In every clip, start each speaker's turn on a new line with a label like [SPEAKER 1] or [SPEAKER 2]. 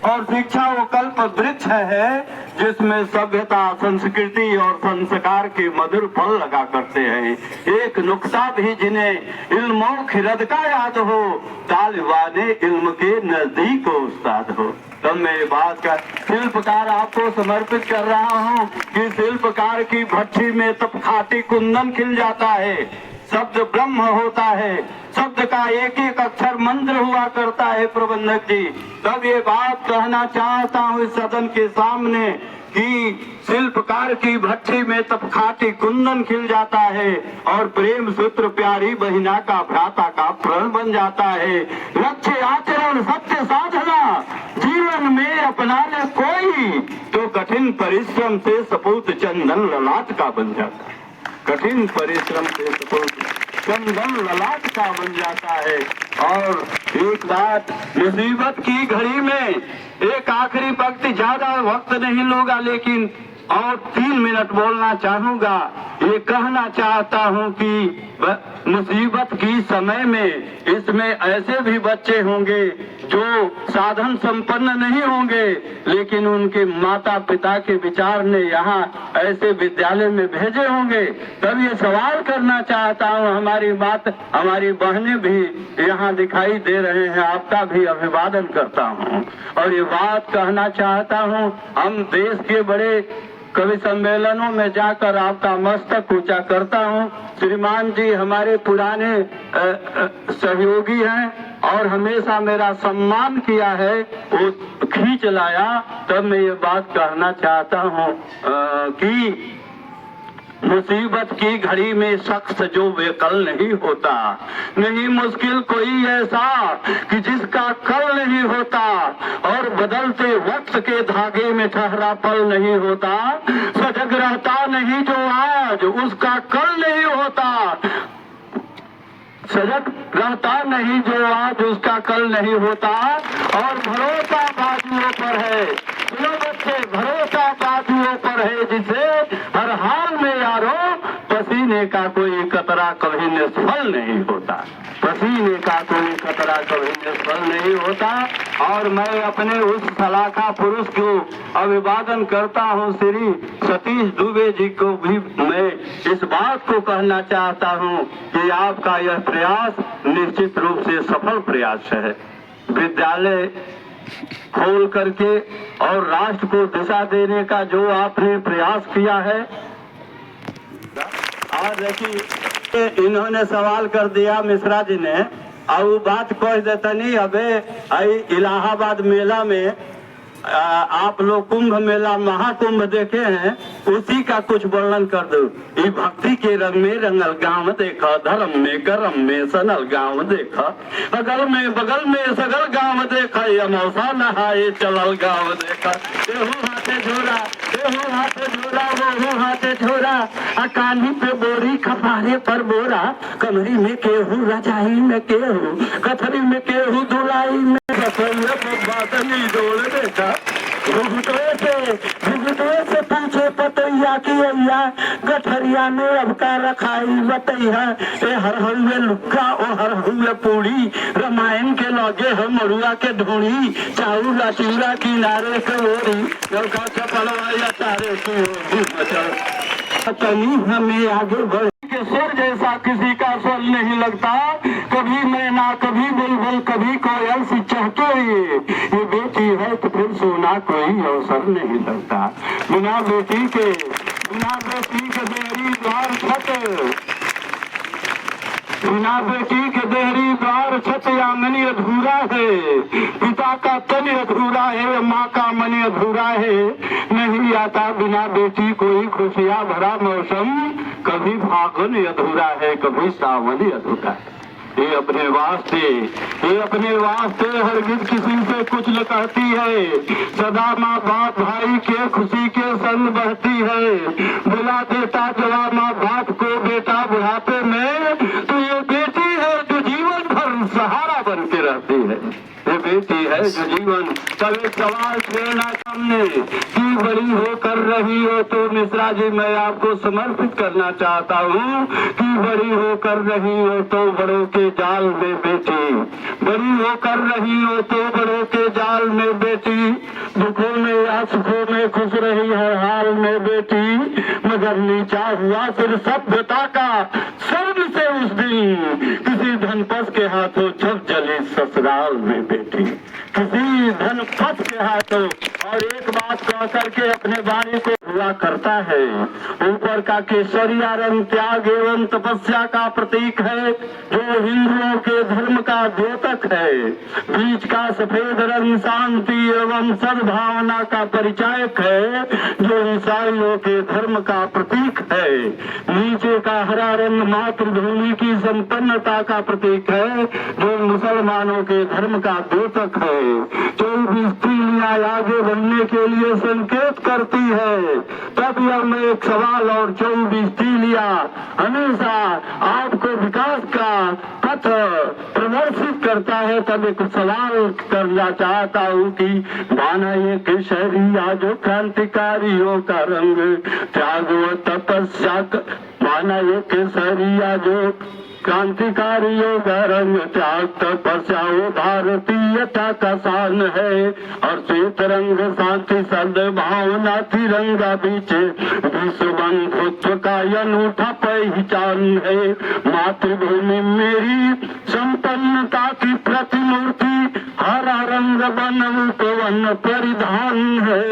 [SPEAKER 1] और शिक्षा वो कल्प वृक्ष है जिसमें सभ्यता, संस्कृति और संस्कार के मधुर फल लगा करते हैं। एक नुक्ता भी जिन्हें इल्मों खिरद का याद हो, तालिबाने इल्म के नजदीक हो उस्ताद हो। तब मैं ये बात का शिल्पकार आपको समर्पित कर रहा हूँ कि शिल्पकार की भट्ठी में तब खाटी कुंदन खिल जाता है। शब्द ब्रह्म होता है, शब्द का एक एक अक्षर मंत्र हुआ करता है प्रबंधक जी। तब ये बात कहना चाहता हूँ इस सदन के सामने कि शिल्पकार की भट्ठी में तब खाटी कुंदन खिल जाता है और प्रेम सूत्र प्यारी बहिना का भ्राता का प्रण बन जाता है। लक्ष्य आचरण सत्य साधना जीवन में अपना ले कोई, तो कठिन परिश्रम से सपूत चंदन ललाट का बन जाता है। कठिन परिश्रम से सपूत चंदन ललाट का बन जाता है। और एक बात, मुसीबत की घड़ी में एक आखिरी पंक्ति, ज्यादा वक्त नहीं लूंगा लेकिन और 3 मिनट बोलना चाहूंगा। ये कहना चाहता हूं कि मुसीबत की समय में इसमें ऐसे भी बच्चे होंगे जो साधन संपन्न नहीं होंगे, लेकिन उनके माता पिता के विचार ने यहाँ ऐसे विद्यालय में भेजे होंगे। तब ये सवाल करना चाहता हूँ, हमारी बहनें भी यहाँ दिखाई दे रहे हैं, आपका भी अभिवादन करता हूँ और ये बात कहना चाहता हूँ, हम देश के बड़े कवि सम्मेलनों में जाकर आपका मस्तक ऊंचा करता हूं। श्रीमान जी हमारे पुराने सहयोगी हैं और हमेशा मेरा सम्मान किया है, वो खींच लाया। तब मैं ये बात कहना चाहता हूं कि मुसीबत की घड़ी में शख्स जो बेकल नहीं होता, नहीं मुश्किल कोई ऐसा कि जिसका कल नहीं होता, और बदलते वक्त के धागे में ठहरा पल नहीं होता। सजग रहता नहीं जो आज उसका कल नहीं होता, सजग रहता नहीं जो आज उसका कल नहीं होता। और भरोसा बाजुओं पर है, सुनो बच्चे, भरोसा बाजुओं पर है जिसे हर हाल में यारो पसीने का कोई कतरा कभी निष्फल नहीं होता, पसीने का कोई कतरा कभी निष्फल नहीं होता। और मैं अपने उस सलाखा पुरुष को अभिवादन करता हूँ, श्री सतीश दुबे जी को भी मैं इस बात को कहना चाहता हूँ कि आपका यह प्रयास निश्चित रूप से सफल प्रयास है। विद्यालय खोल करके और राष्ट्र को दिशा देने का जो आपने प्रयास किया है। आज देखिए इन्होंने सवाल कर दिया मिश्रा जी ने, और वो बात कह देता नहीं। अबे इलाहाबाद मेला में आप लोग कुंभ मेला महाकुंभ देखे हैं, उसी का कुछ वर्णन कर दो। ये भक्ति के रंग में रंगल गांव देखा, धर्म में कर्म में सनल गांव देखा, अगल में बगल में सगल गांव देखा, ये मौसा नहाए चलल गांव देखा। एहू हाथे झोरा, एहू हाथे झोरा, वो हाथे झोरा, कान्ही पे बोरी खपारे पर बोरा, कमरी में केहू रजाई में केहू, कथरी में केहू धुलाई में बातनी जोड़ देखा। भुगतों से पूछे पतैया की अय्या, गठरिया में अब का रखाई बतैया। ए हर हुए लुक्का ओ हर हुए पूरी, रामायण के लगे हम मरुआ के ढूंढी, चाउरा चिड़ा किनारे के ओरी, नौका चपलवा या तारे की ओरी हमें आगे बढ़ के स्वर जैसा किसी का स्वर नहीं लगता। कभी मैना, कभी बुलबुल, कभी कोयल सी चहके, ये बेटी है तो फिर सोना कोई अवसर नहीं लगता। बिना बेटी के देहरी द्वार छत, बिना बेटी के देहरी द्वार छत आंगन अधूरा है। पिता का तन अधूरा है, माँ का मन अधूरा है। नहीं आता बिना बेटी कोई खुशियाँ भरा मौसम, कभी फागुन अधूरा है, कभी सावन अधूरा है। ये अपने वास्ते हरगिज किसी से कुछ न कहती है। सदा माँ बाप भाई के खुशी के संग बहती है। बुला देता जवाब माँ बाप को बेटा बुढ़ापे में, तो ये बेटी है जो जीवन भर सहारा बन के रहती है। ये बेटी है जो जीवन। तब एक सवाल छेड़ा सामने कि बड़ी हो कर रही हो तो मिश्रा जी मैं आपको समर्पित करना चाहता हूँ कि बड़ी हो कर रही हो तो बड़ों के जाल में बेटी, बड़ी हो कर रही हो तो बड़ों के जाल में बेटी, दुखों में या सुखों में खुश रही हर हाल में बेटी, मगर नीचा हुआ फिर सभ्यता का शर्म से उस दिन किसी धनपस के हाथों जब जली ससुराल में बेटी, किसी धनपस के हाथों। और एक बात कह करके अपने बाणी को हुआ करता है, ऊपर का केसरिया रंग त्याग एवं तपस्या का प्रतीक है जो हिंदुओं के धर्म का द्योतक है, बीच का सफेद रंग शांति एवं सद्भावना का परिचायक है जो ईसाइयों के धर्म का प्रतीक है, नीचे का हरा रंग मातृभूमि की संपन्नता का प्रतीक है जो मुसलमानों के धर्म का द्योतक है। 24 तीलियां आगे बढ़ने के लिए संकेत करती है। तब यह मैं एक सवाल और 24 तीलियां हमेशा आपको विकास का पथ प्रदर्शित करता है। तब एक सवाल करना चाहता हूँ कि माना ये केसरिया जो क्रांतिकारियों का रंग त्याग व तपस्या, माना ये केसरिया जो क्रांतिकारियों का रंग त्याग तपस्या वो भारतीयता का शान है, और श्वेत रंग शांति सद्भावना तिरंगा बीच विश्व बंधुत्व का अनूठा पहचान है। मातृभूमि मेरी संपन्नता की प्रतिमूर्ति, हरा रंग वन पवन परिधान है।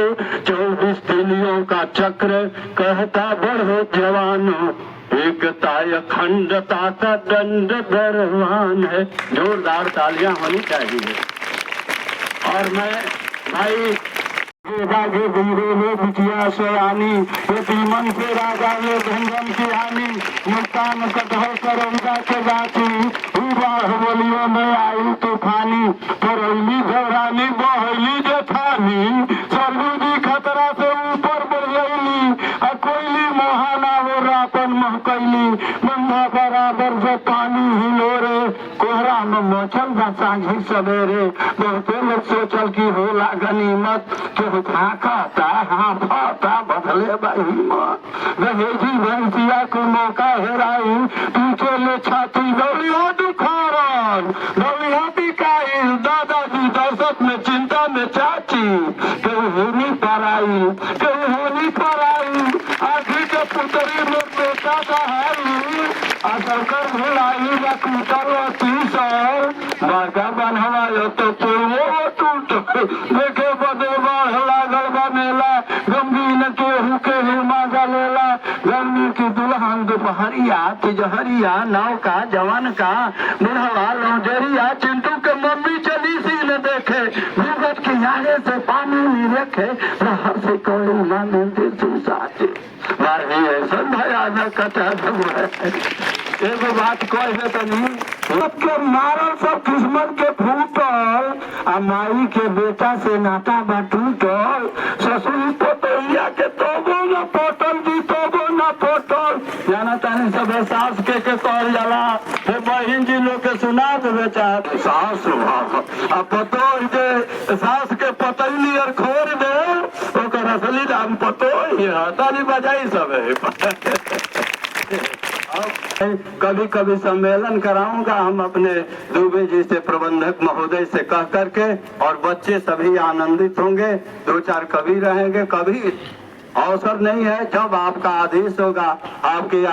[SPEAKER 1] 24 तीलियों का चक्र कहता बढ़ो जवानों, एकता अखंडता का दंड दरवान है। जोरदार तालियां होनी चाहिए। और मैं भाई बागे वीरों ने बिटिया सयानी, यदि मन से राजा ने भंजन की हानि, मुल्तान कटहल करौंदा के जाती, बोलियों में आई तूफानी, करौली घरानी बहली जेठानी, सरलूदी खतरा से ऊपर बढ़ गईली, कोयली मोहाना वो रापन महकैली, बंधा बराबर से पानी हिलोरे, कोहरा में मोचल बा सांझी सवेरे, बहुते लोग सोचल की होला गनीमत, केहू भागता हाफता बदले हिम्मत, दहेजी भैंसिया को मौका हेराई, पीछे ले छाती दौड़िया दुखारन, दौड़िया बिकाई, दादाजी दहशत में चिंता में चाची, केहू होनी पराई, केहू होनी पराई, आखिर के पुतरी में बेटा सहारी, असल कर भुलाई या कूटर व तीसर, बागा बनवायो तो पूर्वो टूट, देखे बदे बाढ़ लागल बा मेला, गंभीर केहू के हिमा गलेला, गर्मी की दुल्हन दोपहरिया तिजहरिया, नौका जवान का बुढ़वा लौजरिया, चिंटू के मम्मी चली सी न देखे, भूगत के आगे से पानी नहीं रखे, बाहर से कोई माने साथे भाई ऐसा भयानक कथा है। एगो बात कह है तनी के मारल सब किस्मत के फूटल, आ माई के बेटा से नाता बा टूटल, ससुर पोतैया के तोबो न पोटल जी तोबो न पोटल, जाना तानी सब सास के कहल जाला, हे बहिन जी लोग के सुना देवे चाहे सास आ पतो जे सास के पतैली और खोर दे ओकर असली नाम पतो ही है, ताली बजाई सब है। कभी कभी सम्मेलन कराऊंगा हम अपने दुबे जी से, प्रबंधक महोदय से कह करके, और बच्चे सभी आनंदित होंगे, 2-4 कवि रहेंगे। कभी अवसर नहीं है, जब आपका आदेश होगा आपके